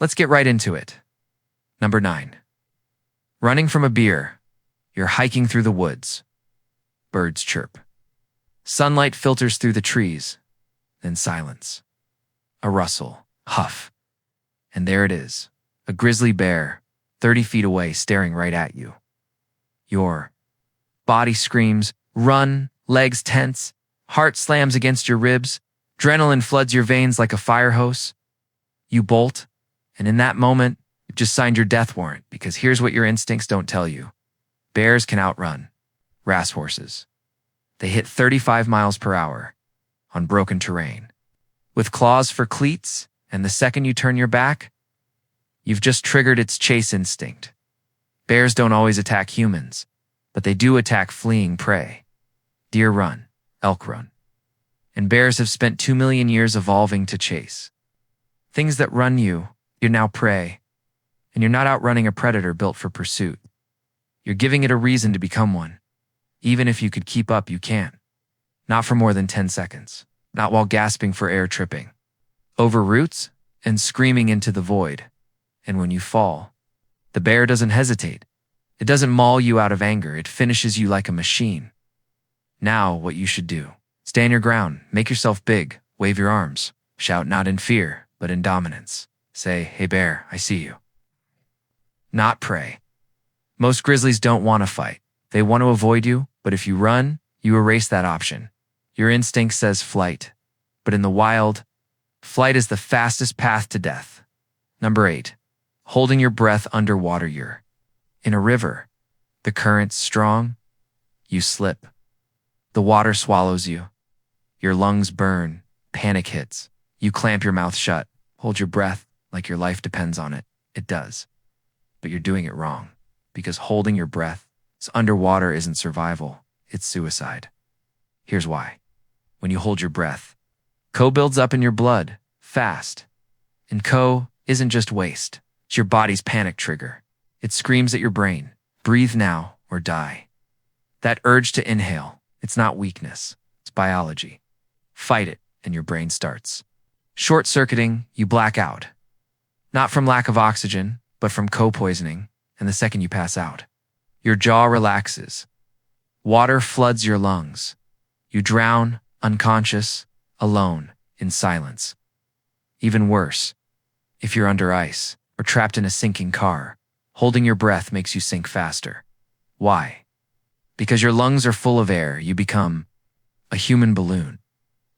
Let's get right into it. Number 9. Running from a bear. You're hiking through the woods. Birds chirp. Sunlight filters through the trees. Then silence. A rustle. Huff. And there it is. A grizzly bear, 30 feet away, staring right at you. Your body screams, run, legs tense, heart slams against your ribs, adrenaline floods your veins like a fire hose. You bolt, and in that moment, you've just signed your death warrant, because here's what your instincts don't tell you. Bears can outrun race horses. They hit 35 miles per hour on broken terrain. With claws for cleats, and the second you turn your back, you've just triggered its chase instinct. Bears don't always attack humans, but they do attack fleeing prey. Deer run, elk run. And bears have spent 2 million years evolving to chase. Things that run you, you're now prey. And you're not outrunning a predator built for pursuit. You're giving it a reason to become one. Even if you could keep up, you can't. Not for more than 10 seconds. Not while gasping for air, tripping over roots and screaming into the void. And when you fall, the bear doesn't hesitate. It doesn't maul you out of anger. It finishes you like a machine. Now, what you should do. Stand your ground. Make yourself big. Wave your arms. Shout not in fear, but in dominance. Say, hey bear, I see you. Not prey. Most grizzlies don't want to fight. They want to avoid you, but if you run, you erase that option. Your instinct says flight. But in the wild, flight is the fastest path to death. Number 8. Holding your breath underwater. You're in a river. The current's strong. You slip. The water swallows you. Your lungs burn. Panic hits. You clamp your mouth shut. Hold your breath like your life depends on it. It does. But you're doing it wrong. Because holding your breath underwater isn't survival. It's suicide. Here's why. When you hold your breath, CO builds up in your blood, fast. And CO isn't just waste. It's your body's panic trigger. It screams at your brain, breathe now or die. That urge to inhale, it's not weakness, it's biology. Fight it, and your brain starts short-circuiting. You black out. Not from lack of oxygen, but from CO poisoning, and the second you pass out, your jaw relaxes. Water floods your lungs. You drown, unconscious, alone, in silence. Even worse, if you're under ice or trapped in a sinking car, holding your breath makes you sink faster. Why? Because your lungs are full of air, you become a human balloon.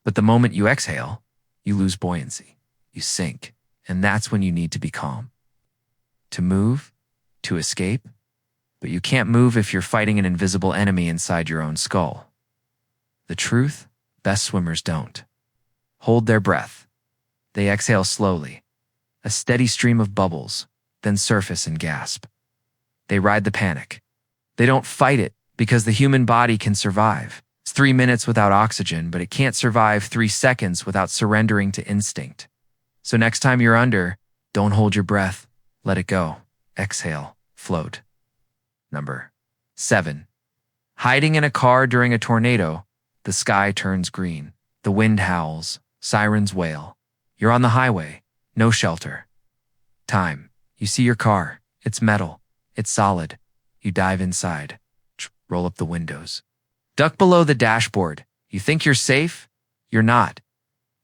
But the moment you exhale, you lose buoyancy. You sink, and that's when you need to be calm. To move, to escape, but you can't move if you're fighting an invisible enemy inside your own skull. The truth, best swimmers don't hold their breath. They exhale slowly, a steady stream of bubbles, then surface and gasp. They ride the panic. They don't fight it because the human body can survive. It's 3 minutes without oxygen, but it can't survive 3 seconds without surrendering to instinct. So next time you're under, don't hold your breath. Let it go. Exhale. Float. Number 7. Hiding in a car during a tornado. The sky turns green. The wind howls. Sirens wail. You're on the highway. No shelter. Time. You see your car. It's metal. It's solid. You dive inside. Roll up the windows. Duck below the dashboard. You think you're safe? You're not.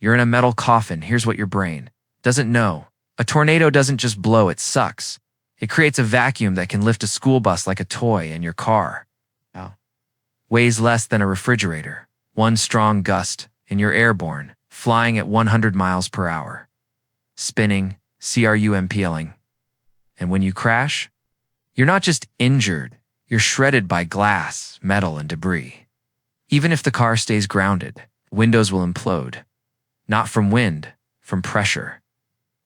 You're in a metal coffin. Here's what your brain doesn't know. A tornado doesn't just blow, it sucks. It creates a vacuum that can lift a school bus like a toy, and your car weighs less than a refrigerator. One strong gust, and you're airborne, flying at 100 miles per hour. Spinning, CRUMPLing. And when you crash, you're not just injured, you're shredded by glass, metal, and debris. Even if the car stays grounded, windows will implode. Not from wind, from pressure.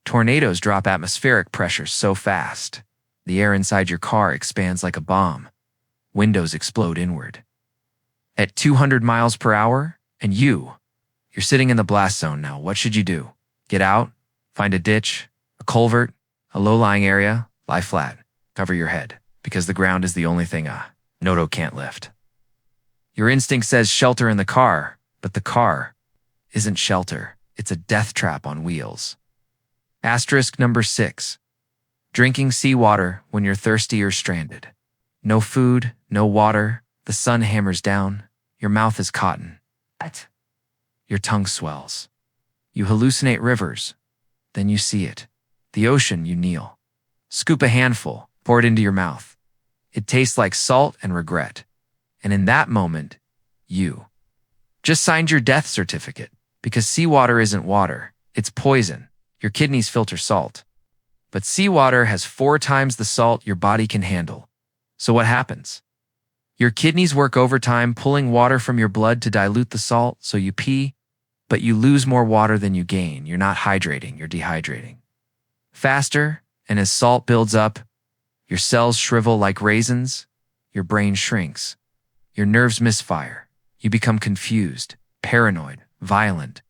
Tornadoes drop atmospheric pressure so fast, the air inside your car expands like a bomb. Windows explode inward. At 200 miles per hour, and you're sitting in the blast zone now. What should you do? Get out? Find a ditch? A culvert? A low-lying area? Lie flat. Cover your head, because the ground is the only thing a Noto can't lift. Your instinct says shelter in the car, but the car isn't shelter. It's a death trap on wheels. Asterisk number 6. Drinking seawater when you're thirsty or stranded. No food, no water, the sun hammers down, your mouth is cotton. What? Your tongue swells. You hallucinate rivers, then you see it. The ocean, you kneel. Scoop a handful, pour it into your mouth. It tastes like salt and regret. And in that moment, you just signed your death certificate, because seawater isn't water, it's poison. Your kidneys filter salt. But seawater has 4 times the salt your body can handle. So what happens? Your kidneys work overtime pulling water from your blood to dilute the salt, so you pee, but you lose more water than you gain. You're not hydrating, you're dehydrating. Faster, and as salt builds up, your cells shrivel like raisins, your brain shrinks, your nerves misfire, you become confused, paranoid, violent.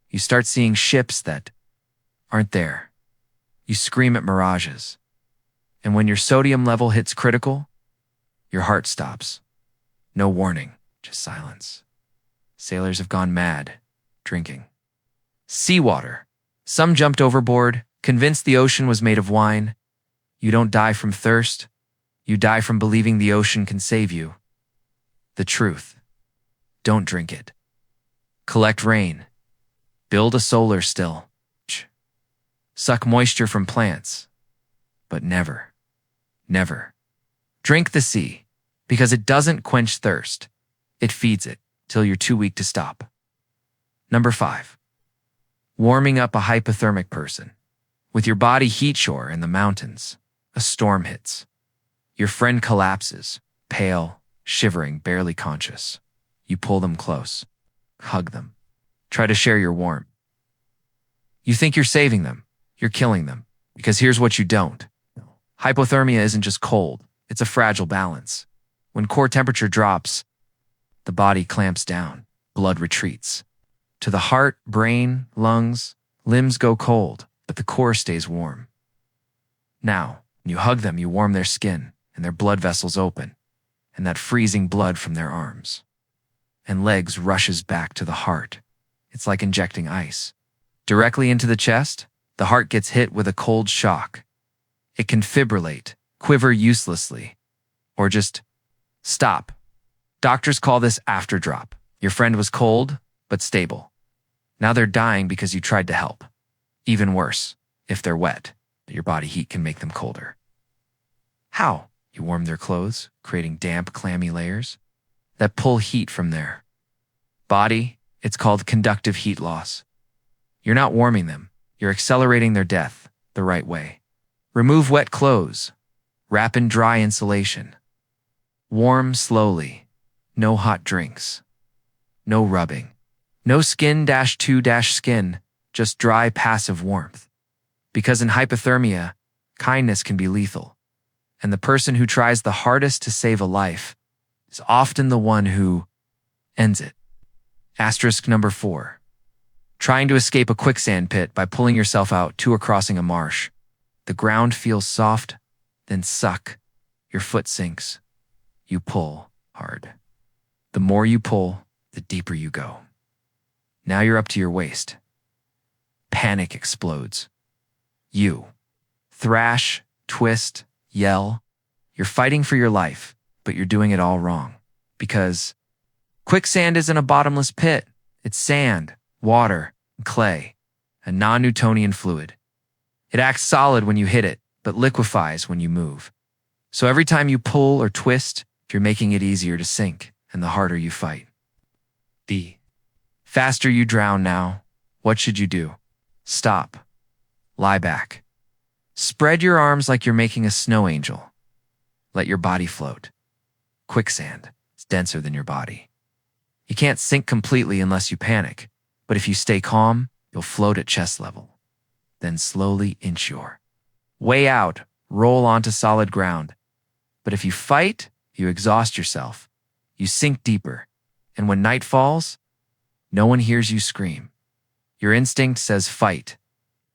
You start seeing ships that aren't there. You scream at mirages. And when your sodium level hits critical, your heart stops. No warning, just silence. Sailors have gone mad, drinking seawater. Some jumped overboard, convinced the ocean was made of wine. You don't die from thirst. You die from believing the ocean can save you. The truth. Don't drink it. Collect rain. Build a solar still. Suck moisture from plants. But never, never drink the sea, because it doesn't quench thirst. It feeds it till you're too weak to stop. Number 5. Warming up a hypothermic person. With your body heat-shore in the mountains, a storm hits. Your friend collapses, pale, shivering, barely conscious. You pull them close. Hug them. Try to share your warmth. You think you're saving them. You're killing them. Because here's what you don't. Hypothermia isn't just cold. It's a fragile balance. When core temperature drops, the body clamps down. Blood retreats. To the heart, brain, lungs, limbs go cold, but the core stays warm. Now, when you hug them, you warm their skin, and their blood vessels open, and that freezing blood from their arms and legs rushes back to the heart. It's like injecting ice. Directly into the chest, the heart gets hit with a cold shock. It can fibrillate, quiver uselessly, or just stop. Doctors call this afterdrop. Your friend was cold, but stable. Now they're dying because you tried to help. Even worse, if they're wet, your body heat can make them colder. How? You warm their clothes, creating damp, clammy layers that pull heat from their body. It's called conductive heat loss. You're not warming them. You're accelerating their death the right way. Remove wet clothes. Wrap in dry insulation. Warm slowly. No hot drinks. No rubbing. No skin-to-skin, just dry, passive warmth. Because in hypothermia, kindness can be lethal. And the person who tries the hardest to save a life is often the one who ends it. Asterisk number 4. Trying to escape a quicksand pit by pulling yourself out to or crossing a marsh. The ground feels soft, then suck. Your foot sinks. You pull hard. The more you pull, the deeper you go. Now you're up to your waist. Panic explodes. You thrash, twist, yell. You're fighting for your life, but you're doing it all wrong. Because quicksand isn't a bottomless pit. It's sand, water, and clay, a non-Newtonian fluid. It acts solid when you hit it, but liquefies when you move. So every time you pull or twist, you're making it easier to sink, and the harder you fight. The faster you drown now, what should you do? Stop. Lie back. Spread your arms like you're making a snow angel. Let your body float. Quicksand is denser than your body. You can't sink completely unless you panic, but if you stay calm, you'll float at chest level. Then slowly inch your way out, roll onto solid ground. But if you fight, you exhaust yourself. You sink deeper, and when night falls, no one hears you scream. Your instinct says fight,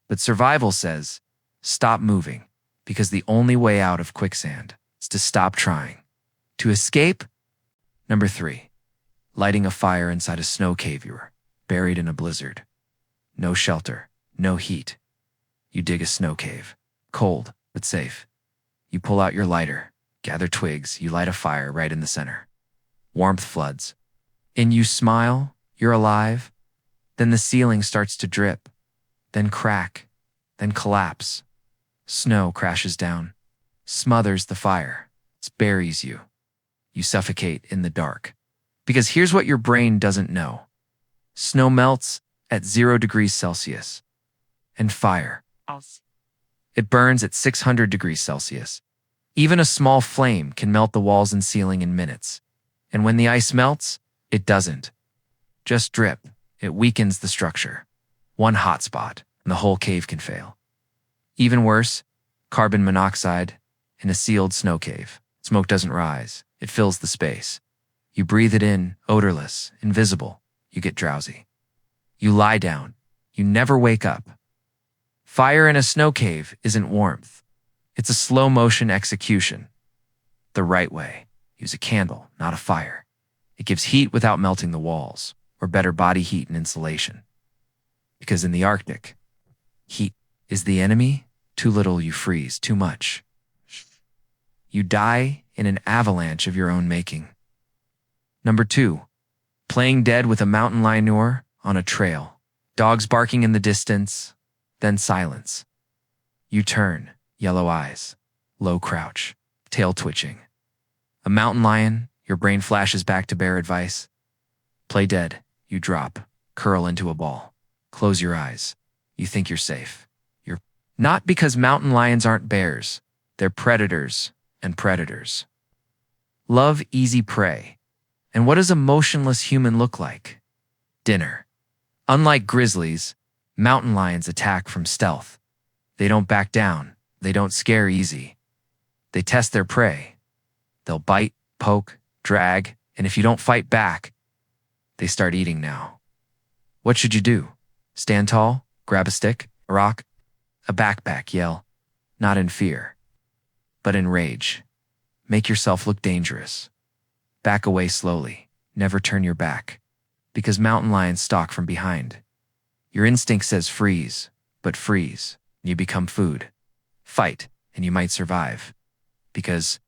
but survival says stop moving, because the only way out of quicksand is to stop trying. To escape? Number 3. Lighting a fire inside a snow cave you were buried in a blizzard. No shelter, no heat. You dig a snow cave. Cold, but safe. You pull out your lighter, gather twigs, you light a fire right in the center. Warmth floods. In you smile, you're alive. Then the ceiling starts to drip, then crack, then collapse. Snow crashes down, smothers the fire, buries you. You suffocate in the dark. Because here's what your brain doesn't know. Snow melts at 0 degrees Celsius. And fire. It burns at 600 degrees Celsius. Even a small flame can melt the walls and ceiling in minutes. And when the ice melts, it doesn't just drip. It weakens the structure. One hot spot, and the whole cave can fail. Even worse, carbon monoxide in a sealed snow cave. Smoke doesn't rise. It fills the space. You breathe it in, odorless, invisible. You get drowsy. You lie down. You never wake up. Fire in a snow cave isn't warmth. It's a slow-motion execution. The right way. Use a candle, not a fire. It gives heat without melting the walls, or better body heat and insulation. Because in the Arctic, heat is the enemy. Too little, you freeze. Too much, you die in an avalanche of your own making. Number 2, playing dead with a mountain lion on a trail. Dogs barking in the distance, then silence. You turn, yellow eyes, low crouch, tail twitching. A mountain lion, your brain flashes back to bear advice. Play dead, you drop, curl into a ball. Close your eyes. You think you're safe. You're not, because mountain lions aren't bears. They're predators and predators. Love easy prey. And what does a motionless human look like? Dinner. Unlike grizzlies, mountain lions attack from stealth. They don't back down. They don't scare easy. They test their prey. They'll bite, poke, drag, and if you don't fight back, they start eating now. What should you do? Stand tall, grab a stick, a rock, a backpack, yell, not in fear, but in rage. Make yourself look dangerous. Back away slowly. Never turn your back, because mountain lions stalk from behind. Your instinct says freeze, but freeze, and you become food. Fight, and you might survive. Because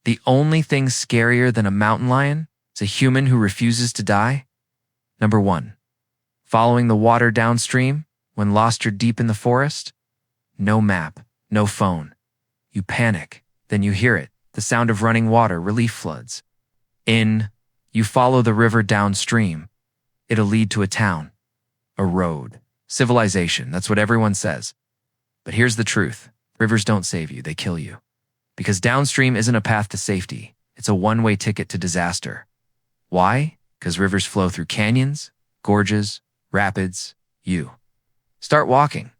the only thing scarier than a mountain lion is a human who refuses to die. Number 1, following the water downstream when lost or deep in the forest. No map, no phone. You panic, then you hear it, the sound of running water, relief floods. You follow the river downstream. It'll lead to a town, a road, civilization. That's what everyone says. But here's the truth. Rivers don't save you, they kill you. Because downstream isn't a path to safety. It's a one-way ticket to disaster. Why? Because rivers flow through canyons, gorges, rapids. You start walking.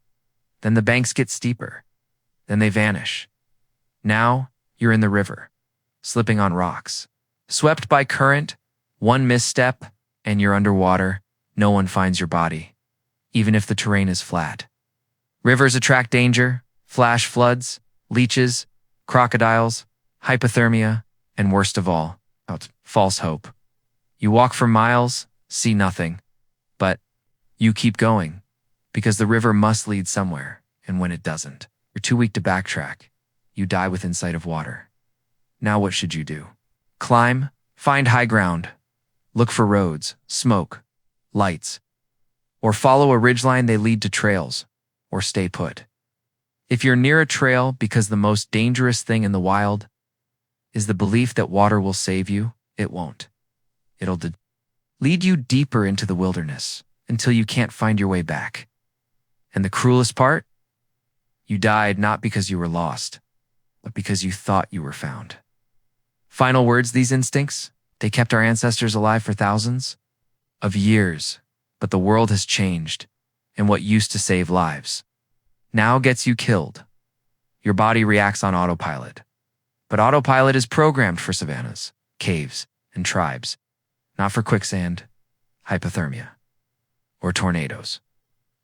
Then the banks get steeper. Then they vanish. Now you're in the river, slipping on rocks. Swept by current, one misstep, and you're underwater. No one finds your body, even if the terrain is flat. Rivers attract danger, flash floods, leeches, crocodiles, hypothermia, and worst of all, false hope. You walk for miles, see nothing, but you keep going, because the river must lead somewhere, and when it doesn't, you're too weak to backtrack. You die within sight of water. Now what should you do? Climb, find high ground, look for roads, smoke, lights, or follow a ridgeline. They lead to trails, or stay put. If you're near a trail because the most dangerous thing in the wild is the belief that water will save you, it won't. It'll lead you deeper into the wilderness until you can't find your way back. And the cruelest part? You died not because you were lost, but because you thought you were found. Final words, these instincts, they kept our ancestors alive for thousands of years, but the world has changed, and what used to save lives now gets you killed. Your body reacts on autopilot, but autopilot is programmed for savannas, caves, and tribes, not for quicksand, hypothermia, or tornadoes.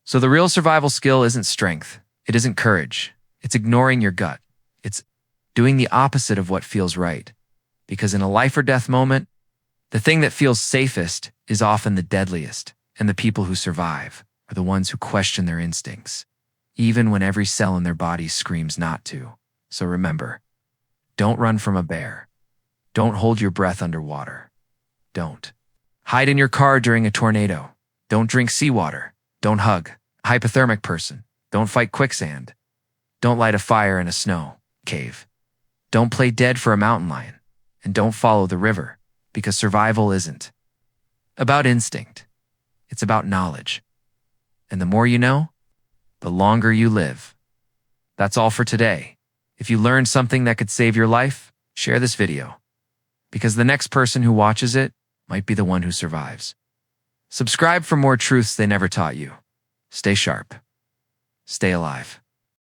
So the real survival skill isn't strength, it isn't courage, it's ignoring your gut, it's doing the opposite of what feels right. Because in a life or death moment, the thing that feels safest is often the deadliest, and the people who survive are the ones who question their instincts. even when every cell in their body screams not to. So remember, don't run from a bear. Don't hold your breath underwater. Don't hide in your car during a tornado. Don't drink seawater. Don't hug a hypothermic person. Don't fight quicksand. Don't light a fire in a snow cave. Don't play dead for a mountain lion. And don't follow the river, because survival isn't about instinct. It's about knowledge. And the more you know, the longer you live. That's all for today. If you learned something that could save your life, share this video, because the next person who watches it might be the one who survives. Subscribe for more truths they never taught you. Stay sharp. Stay alive.